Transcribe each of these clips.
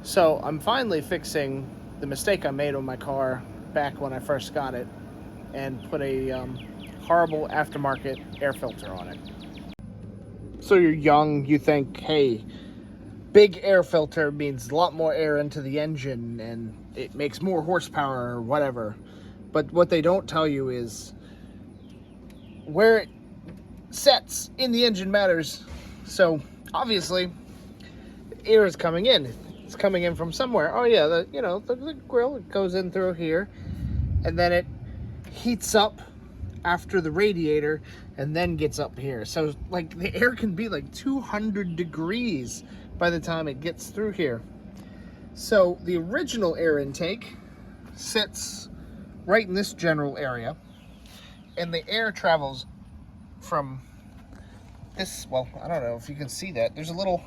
So I'm finally fixing the mistake I made on my car back when I first got it and put a horrible aftermarket air filter on it. So you're young, you think, hey, big air filter means a lot more air into the engine and it makes more horsepower or whatever. But what they don't tell you is where it sets in the engine matters. So obviously, air is coming in. It's coming in from somewhere. Oh yeah, the grill, it goes in through here, and then it heats up after the radiator and then gets up here. So like the air can be like 200 degrees by the time it gets through here. So the original air intake sits right in this general area, and the air travels from this, well, I don't know if you can see that. There's a little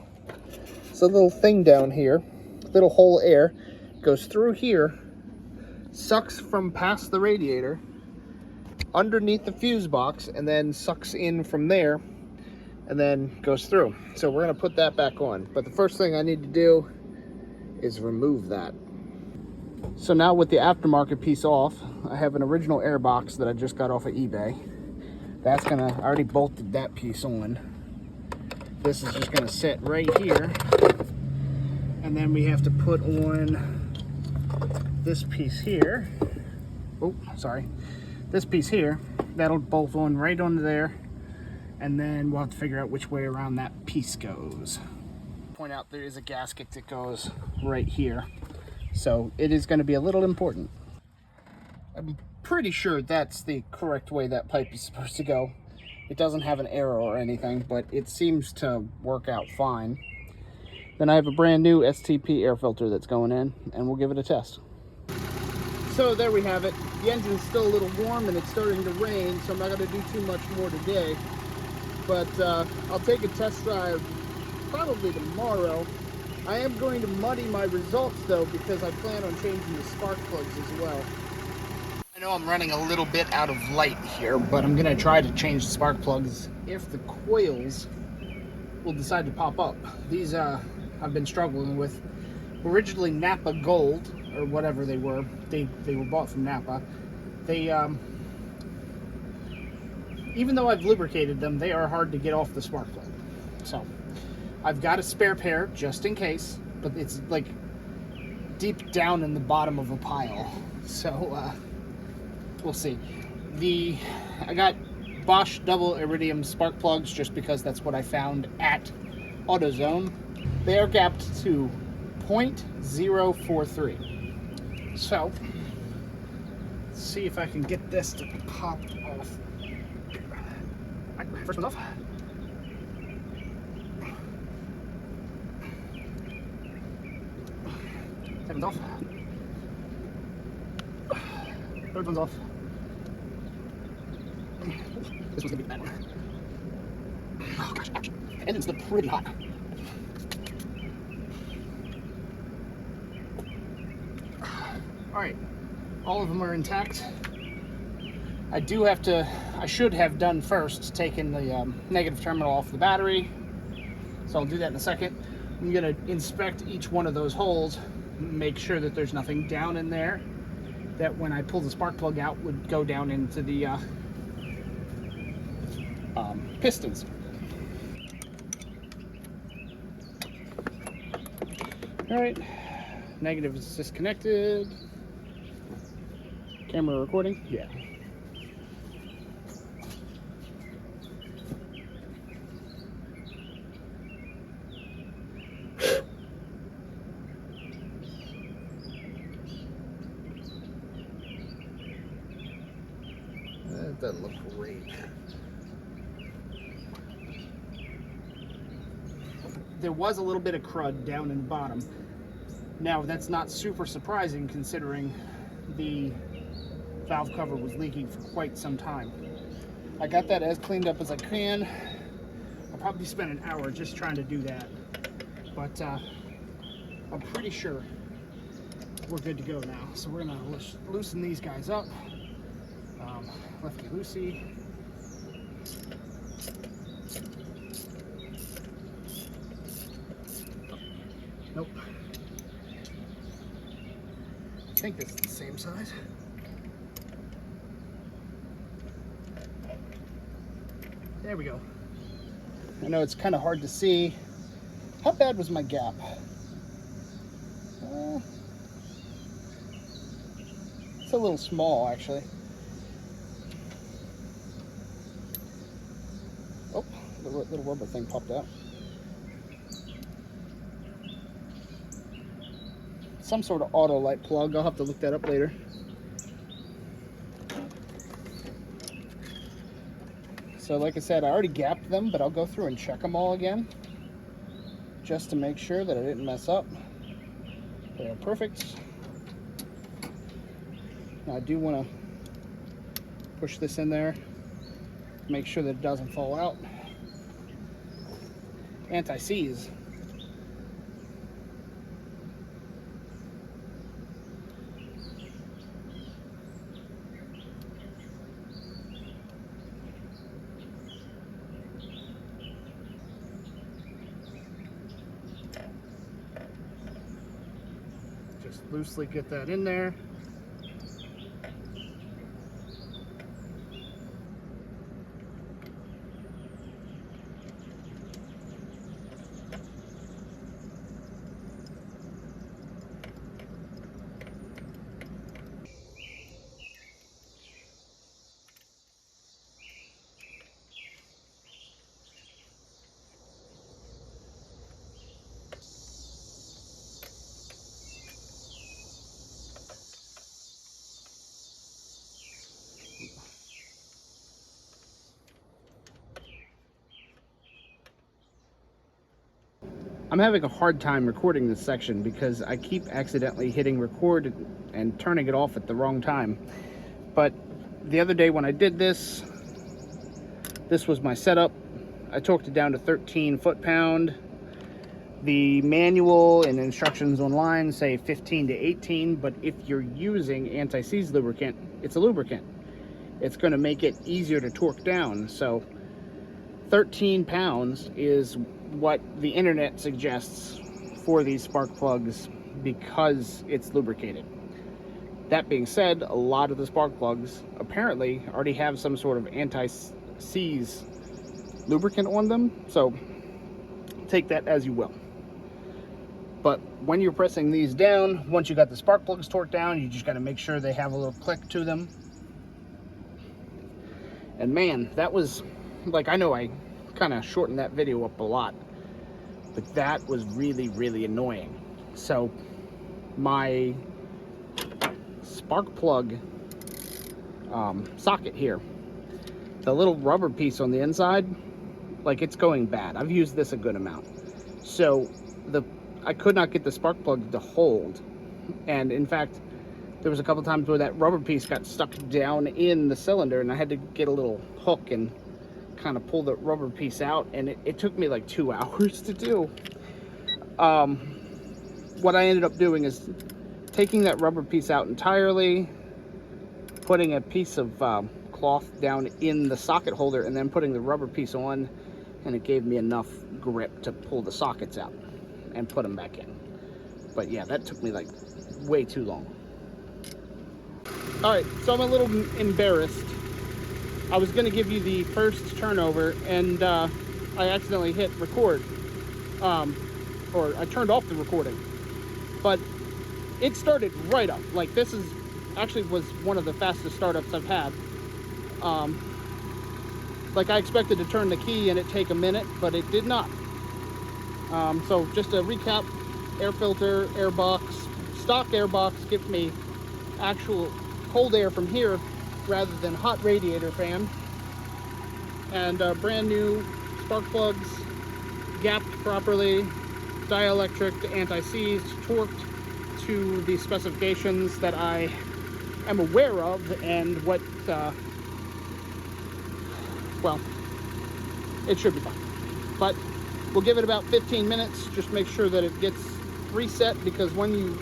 thing down here, little hole air, goes through here, sucks from past the radiator, underneath the fuse box, and then sucks in from there, and then goes through. So we're gonna put that back on. But the first thing I need to do is remove that. So now with the aftermarket piece off, I have an original air box that I just got off of eBay. I already bolted that piece on. This is just gonna sit right here. And then we have to put on this piece here. Oh, sorry. This piece here, that'll bolt on right onto there. And then we'll have to figure out which way around that piece goes. Point out there is a gasket that goes right here. So it is gonna be a little important. I'm pretty sure that's the correct way that pipe is supposed to go. It doesn't have an arrow or anything, but it seems to work out fine. Then I have a brand new STP air filter that's going in, and we'll give it a test. So there we have it. The engine's still a little warm and it's starting to rain, so I'm not going to do too much more today. But I'll take a test drive probably tomorrow. I am going to muddy my results though, because I plan on changing the spark plugs as well. I know I'm running a little bit out of light here, but I'm going to try to change the spark plugs if the coils will decide to pop up. These I've been struggling with. Originally Napa Gold, or whatever they were. They were bought from Napa. They, even though I've lubricated them, they are hard to get off the spark plug. So I've got a spare pair just in case, but it's like deep down in the bottom of a pile. So we'll see. I got Bosch double iridium spark plugs just because that's what I found at AutoZone. They are gapped to 0.043. So let's see if I can get this to pop off. Right, first one's off. Second's off. Third one's off. This one's gonna be the bad one. Oh gosh, ouch. Engine's still pretty hot. Alright, all of them are intact. I should have done first, taken the negative terminal off the battery. So I'll do that in a second. I'm gonna inspect each one of those holes, make sure that there's nothing down in there that when I pull the spark plug out would go down into the pistons. Alright, negative is disconnected. Camera recording? Yeah. That doesn't look great. There was a little bit of crud down in the bottom. Now that's not super surprising considering the valve cover was leaking for quite some time. I got that as cleaned up as I can. I'll probably spend an hour just trying to do that. But I'm pretty sure we're good to go now. So we're gonna loosen these guys up. Lefty loosey. Nope. think this is the same size. There we go. I know it's kind of hard to see. How bad was my gap? It's a little small, actually. Oh, the little rubber thing popped out. Some sort of auto light plug. I'll have to look that up later. So like I said, I already gapped them, but I'll go through and check them all again just to make sure that I didn't mess up. They are perfect. Now I do want to push this in there, make sure that it doesn't fall out. Anti-seize. Just loosely get that in there. I'm having a hard time recording this section because I keep accidentally hitting record and turning it off at the wrong time. But the other day when I did this was my setup. I torqued it down to 13 foot-pound. The manual and instructions online say 15 to 18, but if you're using anti-seize lubricant, it's a lubricant. It's going to make it easier to torque down. So 13 pounds is what the internet suggests for these spark plugs because it's lubricated. That being said, a lot of the spark plugs apparently already have some sort of anti-seize lubricant on them, so take that as you will. But when you're pressing these down, once you got the spark plugs torqued down, you just got to make sure they have a little click to them. And man, that was, like, I know I kind of shortened that video up a lot, but that was really, really annoying. So my spark plug socket here, the little rubber piece on the inside, like, it's going bad. I've used this a good amount. So I could not get the spark plug to hold. And in fact, there was a couple times where that rubber piece got stuck down in the cylinder and I had to get a little hook and kind of pull the rubber piece out, and it took me like 2 hours to do. What I ended up doing is taking that rubber piece out entirely, putting a piece of cloth down in the socket holder, and then putting the rubber piece on, and it gave me enough grip to pull the sockets out and put them back in. But yeah, that took me like way too long. All right, so I'm a little embarrassed. I was going to give you the first turnover, and I accidentally hit record, or I turned off the recording, but it started right up. Like, this is actually was one of the fastest startups I've had. Like, I expected to turn the key and it take a minute, but it did not. So just to recap, air filter, air box, stock air box gives me actual cold air from here rather than hot radiator fan, and brand new spark plugs, gapped properly, dielectric, anti-seize, torqued to the specifications that I am aware of, and what, well, it should be fine. But we'll give it about 15 minutes, just make sure that it gets reset, because when you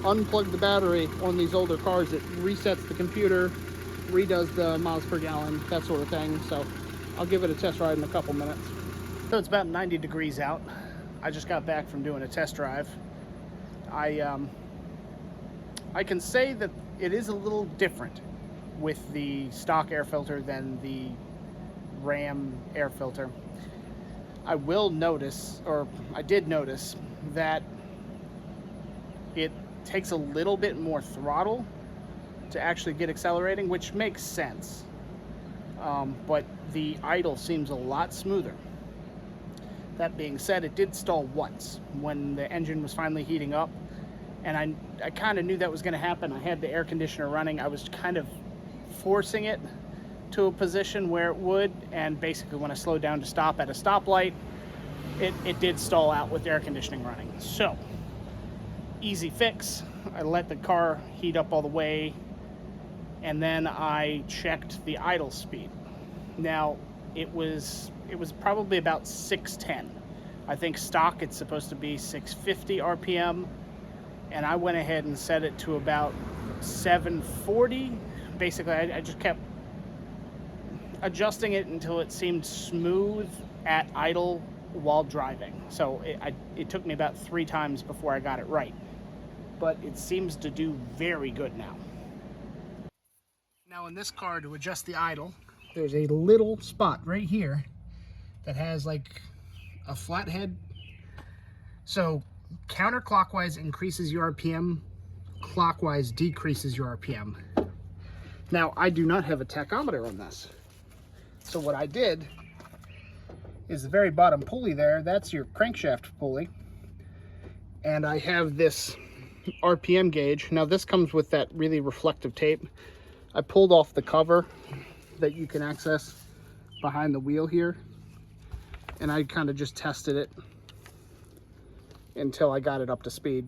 unplug the battery on these older cars, it resets the computer, redoes the miles per gallon, that sort of thing. So I'll give it a test ride in a couple minutes. So it's about 90 degrees out. I just got back from doing a test drive. I I can say that it is a little different with the stock air filter than the Ram air filter. I will notice, or I did notice, that it takes a little bit more throttle to actually get accelerating, which makes sense. But the idle seems a lot smoother. That being said, it did stall once when the engine was finally heating up, and I kind of knew that was going to happen. I had the air conditioner running. I was kind of forcing it to a position where it would, and basically when I slowed down to stop at a stoplight, it did stall out with the air conditioning running. So, easy fix. I let the car heat up all the way, and then I checked the idle speed. Now, it was probably about 610. I think stock it's supposed to be 650 RPM, and I went ahead and set it to about 740. Basically, I just kept adjusting it until it seemed smooth at idle while driving. So it took me about 3 times before I got it right. But it seems to do very good now. Now in this car, to adjust the idle, there's a little spot right here that has like a flat head. So counterclockwise increases your RPM, clockwise decreases your RPM. Now I do not have a tachometer on this. So what I did is the very bottom pulley there, that's your crankshaft pulley. And I have this RPM gauge. Now this comes with that really reflective tape. I pulled off the cover that you can access behind the wheel here, and I kind of just tested it until I got it up to speed.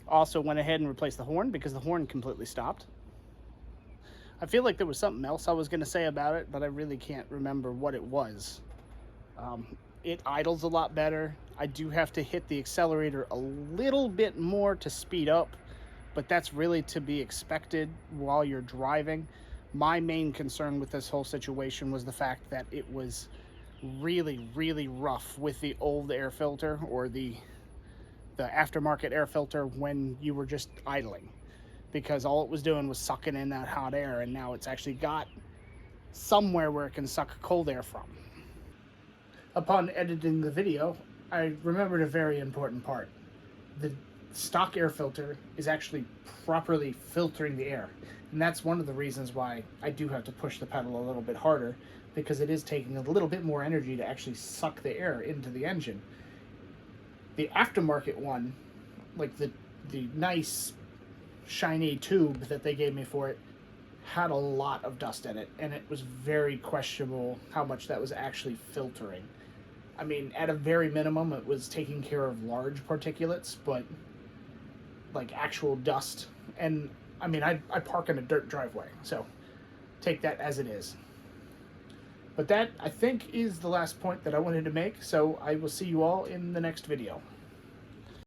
Also went ahead and replaced the horn because the horn completely stopped. I feel like there was something else I was going to say about it, but I really can't remember what it was. It idles a lot better. I do have to hit the accelerator a little bit more to speed up, but that's really to be expected while you're driving. My main concern with this whole situation was the fact that it was really, really rough with the old air filter, or the aftermarket air filter, when you were just idling, because all it was doing was sucking in that hot air, and now it's actually got somewhere where it can suck cold air from. Upon editing the video, I remembered a very important part. The stock air filter is actually properly filtering the air, and that's one of the reasons why I do have to push the pedal a little bit harder, because it is taking a little bit more energy to actually suck the air into the engine. The aftermarket one, like the nice shiny tube that they gave me for it, had a lot of dust in it, and it was very questionable how much that was actually filtering. I mean, at a very minimum, it was taking care of large particulates, but like actual dust. And I mean, I park in a dirt driveway, so take that as it is. But that, I think, is the last point that I wanted to make, so I will see you all in the next video.